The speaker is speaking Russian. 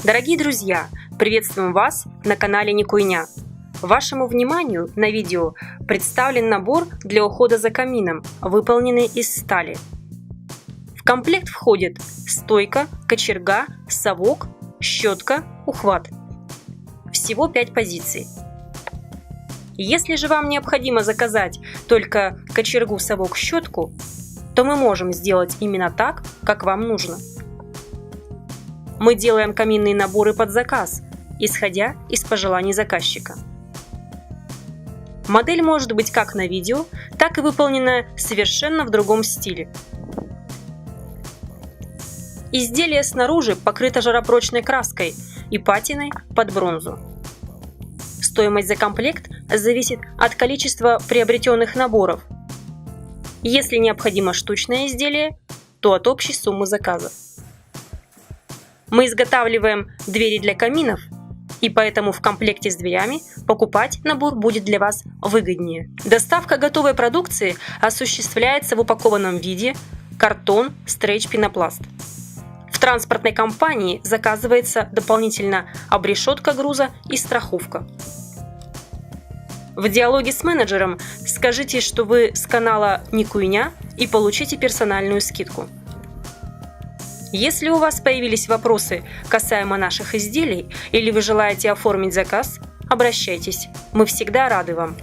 Дорогие друзья, приветствуем вас на канале Никуйня. Вашему вниманию на видео представлен набор для ухода за камином, выполненный из стали. В комплект входит стойка, кочерга, совок, щетка, ухват. Всего 5 позиций. Если же вам необходимо заказать только кочергу, совок, щетку, то мы можем сделать именно так, как вам нужно. Мы делаем каминные наборы под заказ, исходя из пожеланий заказчика. Модель может быть как на видео, так и выполнена совершенно в другом стиле. Изделие снаружи покрыто жаропрочной краской и патиной под бронзу. Стоимость за комплект зависит от количества приобретенных наборов. Если необходимо штучное изделие, то от общей суммы заказа. Мы изготавливаем двери для каминов, и поэтому в комплекте с дверями покупать набор будет для вас выгоднее. Доставка готовой продукции осуществляется в упакованном виде: картон, стретч, пенопласт. В транспортной компании заказывается дополнительно обрешетка груза и страховка. В диалоге с менеджером скажите, что вы с канала Никуйня, и получите персональную скидку. Если у вас появились вопросы касаемо наших изделий или вы желаете оформить заказ, обращайтесь, мы всегда рады вам.